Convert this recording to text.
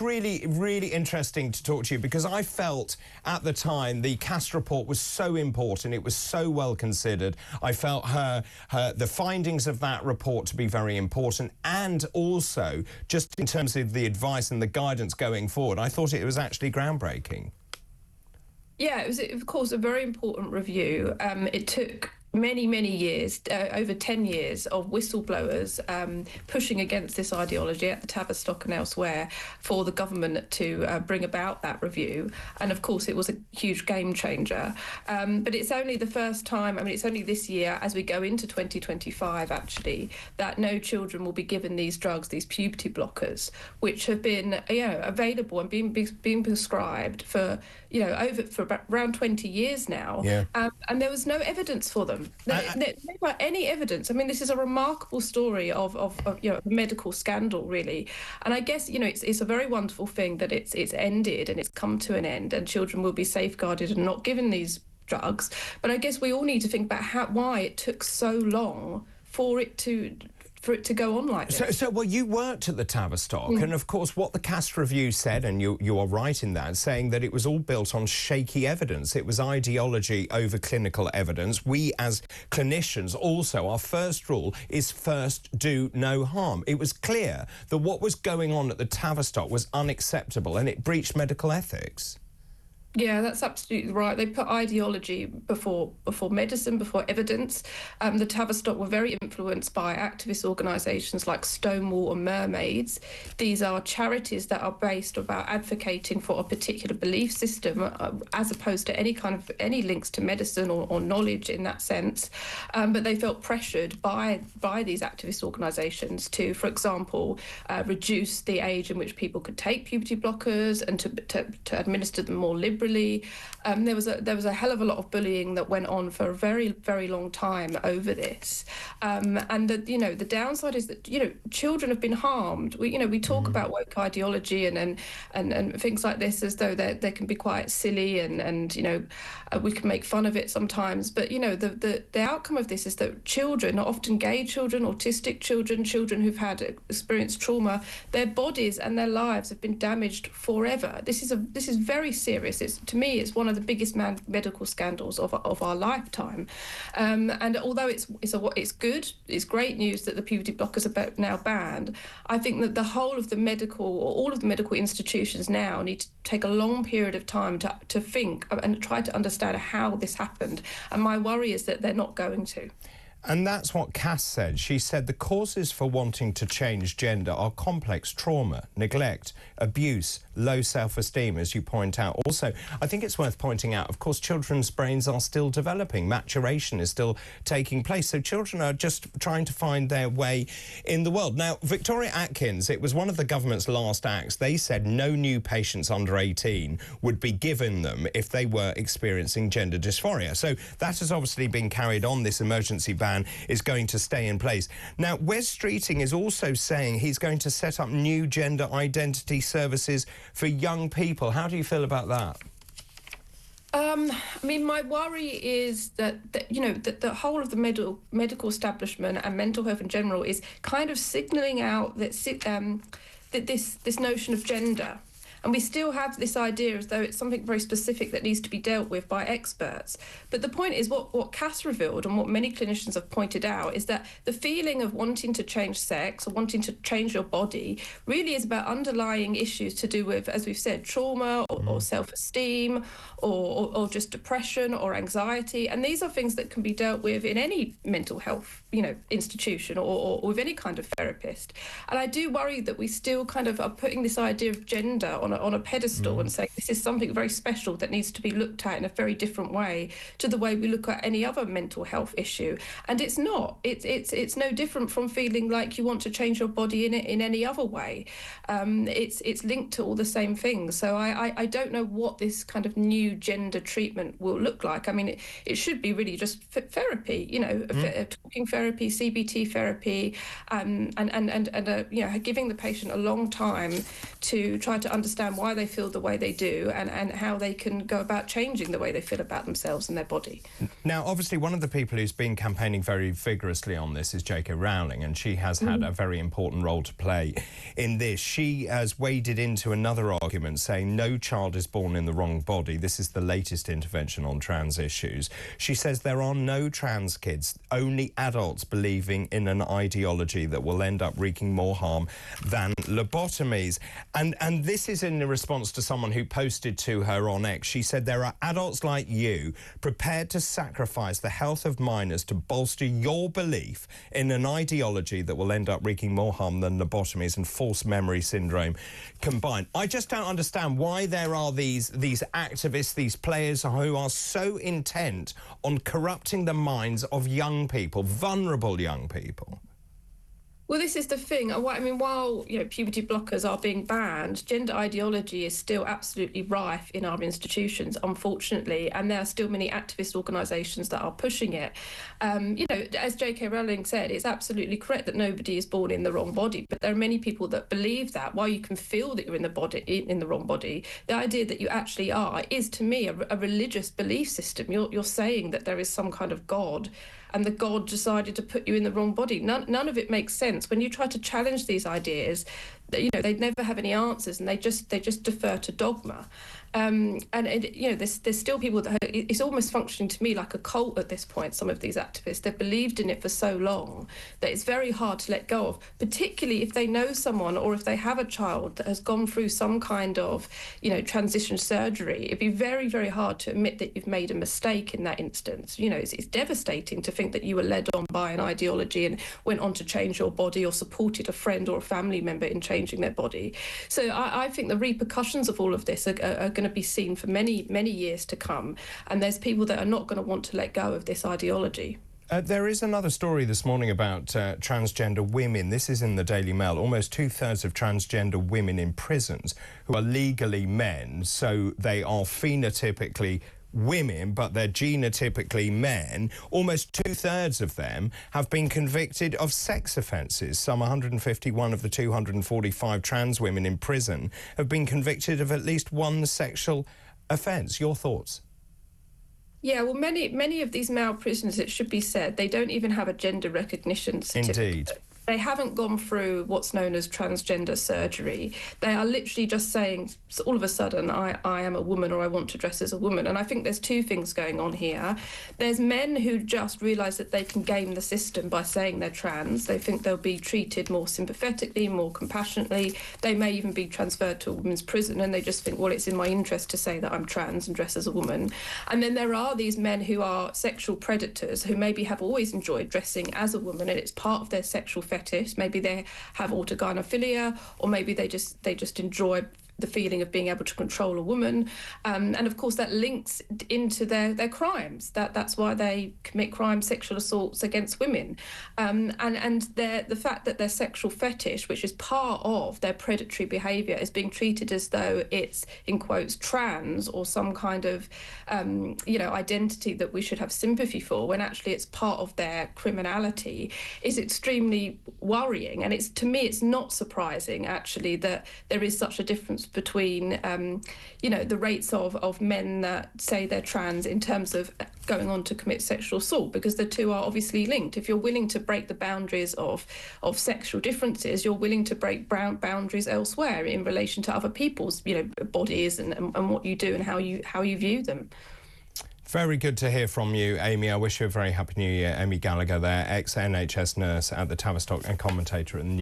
really, really interesting to talk to you, because I felt at the time the Cass report was so important. It was so well considered. I felt the findings of that report to be very important, and also just in terms of the advice and the guidance going forward, I thought it was actually groundbreaking. Yeah, it was, of course, a very important review. It took many years, over 10 years of whistleblowers pushing against this ideology at the Tavistock and elsewhere for the government to bring about that review. And of course it was a huge game changer. But it's only the first time, I mean, it's only this year, as we go into 2025 actually, that no children will be given these drugs, these puberty blockers, which have been, you know, available and being prescribed for, you know, for around 20 years now. Yeah. And there was no evidence for them. Never any evidence. I mean, this is a remarkable story of you know, a medical scandal, really. And I guess, you know, it's a very wonderful thing that it's ended and it's come to an end, and children will be safeguarded and not given these drugs. But I guess we all need to think about why it took so long for it to go on like this. So well, you worked at the Tavistock, and of course what the Cass review said, and you are right in that, saying that it was all built on shaky evidence. It was ideology over clinical evidence. We as clinicians also, our first rule is first do no harm. It was clear that what was going on at the Tavistock was unacceptable, and it breached medical ethics. Yeah, that's absolutely right. They put ideology before medicine, before evidence. The Tavistock were very influenced by activist organisations like Stonewall and Mermaids. These are charities that are based about advocating for a particular belief system, as opposed to any links to medicine or knowledge in that sense. But they felt pressured by these activist organisations to, for example, reduce the age in which people could take puberty blockers and to administer them more liberally. There was a hell of a lot of bullying that went on for a very long time over this, and the downside is that, you know, children have been harmed. We talk about woke ideology and things like this as though they can be quite silly and you know, we can make fun of it sometimes, but you know, the outcome of this is that children, often gay children, autistic children who've had experienced trauma, their bodies and their lives have been damaged forever. This is very serious. To me, it's one of the biggest medical scandals of our lifetime. And although it's good, it's great news that the puberty blockers are now banned, I think that all of the medical institutions now need to take a long period of time to think and try to understand how this happened. And my worry is that they're not going to. And that's what Cass said. She said the causes for wanting to change gender are complex trauma, neglect, abuse, low self-esteem, as you point out. Also, I think it's worth pointing out, of course, children's brains are still developing. Maturation is still taking place. So children are just trying to find their way in the world. Now, Victoria Atkins, it was one of the government's last acts. They said no new patients under 18 would be given them if they were experiencing gender dysphoria. So that has obviously been carried on. This emergency ban is going to stay in place. Now, Wes Streeting is also saying he's going to set up new gender identity services for young people. How do you feel about that? I mean, my worry is that you know, that the whole of the medical establishment and mental health in general is kind of signalling out that this notion of gender. And we still have this idea as though it's something very specific that needs to be dealt with by experts. But the point is, what Cass revealed and what many clinicians have pointed out is that the feeling of wanting to change sex or wanting to change your body really is about underlying issues to do with, as we've said, trauma or self-esteem or just depression or anxiety. And these are things that can be dealt with in any mental health, you know, institution or with any kind of therapist. And I do worry that we still kind of are putting this idea of gender on a pedestal and saying this is something very special that needs to be looked at in a very different way to the way we look at any other mental health issue. And it's not. It's no different from feeling like you want to change your body in any other way. It's linked to all the same things. So I don't know what this kind of new gender treatment will look like. I mean, it should be really just therapy, you know, talking therapy, CBT therapy, and you know, giving the patient a long time to try to understand understand why they feel the way they do and how they can go about changing the way they feel about themselves and their body. Now, obviously, one of the people who's been campaigning very vigorously on this is J.K. Rowling, and she has had a very important role to play in this. She has waded into another argument saying no child is born in the wrong body. This is the latest intervention on trans issues. She says there are no trans kids, only adults believing in an ideology that will end up wreaking more harm than lobotomies. And this is in response to someone who posted to her on X. She said there are adults like you prepared to sacrifice the health of minors to bolster your belief in an ideology that will end up wreaking more harm than lobotomies and false memory syndrome combined. I just don't understand why there are these activists, these players who are so intent on corrupting the minds of young people, vulnerable young people. Well, this is the thing. I mean, while puberty blockers are being banned, gender ideology is still absolutely rife in our institutions, unfortunately, and there are still many activist organisations that are pushing it. As J.K. Rowling said, it's absolutely correct that nobody is born in the wrong body, but there are many people that believe that. While you can feel that you're in the wrong body, the idea that you actually are is, to me, a religious belief system. You're saying that there is some kind of God, and the God decided to put you in the wrong body. None of it makes sense. When you try to challenge these ideas, they never have any answers, and they just defer to dogma. There's still people that it's almost functioning to me like a cult at this point. Some of these activists, they've believed in it for so long that it's very hard to let go of, particularly if they know someone or if they have a child that has gone through some kind of transition surgery. It'd be very, very hard to admit that you've made a mistake in that instance. It's devastating to think that you were led on by an ideology and went on to change your body or supported a friend or a family member in changing their body. So I think the repercussions of all of this are going to be seen for many, many years to come. And there's people that are not going to want to let go of this ideology. There is another story this morning about transgender women. This is in the Daily Mail. Almost 2/3 of transgender women in prisons who are legally men, so they are phenotypically women, but they're genotypically men. Almost 2/3 of them have been convicted of sex offences. Some 151 of the 245 trans women in prison have been convicted of at least one sexual offence. Your thoughts? Yeah, well, many of these male prisoners, it should be said, they don't even have a gender recognition certificate. Indeed. They haven't gone through what's known as transgender surgery. They are literally just saying, all of a sudden, I am a woman, or I want to dress as a woman. And I think there's two things going on here. There's men who just realise that they can game the system by saying they're trans. They think they'll be treated more sympathetically, more compassionately. They may even be transferred to a women's prison, and they just think, well, it's in my interest to say that I'm trans and dress as a woman. And then there are these men who are sexual predators who maybe have always enjoyed dressing as a woman, and it's part of their sexual fetish. Maybe they have autogynephilia, or maybe they just enjoy the feeling of being able to control a woman, and of course that links into their crimes. That's why they commit crimes, sexual assaults against women, and the fact that their sexual fetish, which is part of their predatory behaviour, is being treated as though it's, in quotes, trans or some kind of identity that we should have sympathy for, when actually it's part of their criminality, is extremely worrying. And to me it's not surprising actually that there is such a difference between the rates of men that say they're trans in terms of going on to commit sexual assault, because the two are obviously linked. If you're willing to break the boundaries of sexual differences, you're willing to break boundaries elsewhere in relation to other people's bodies and what you do and how you view them. Very good to hear from you, Amy. I wish you a very happy new year. Amy Ghallager there, ex-NHS nurse at the Tavistock and commentator at the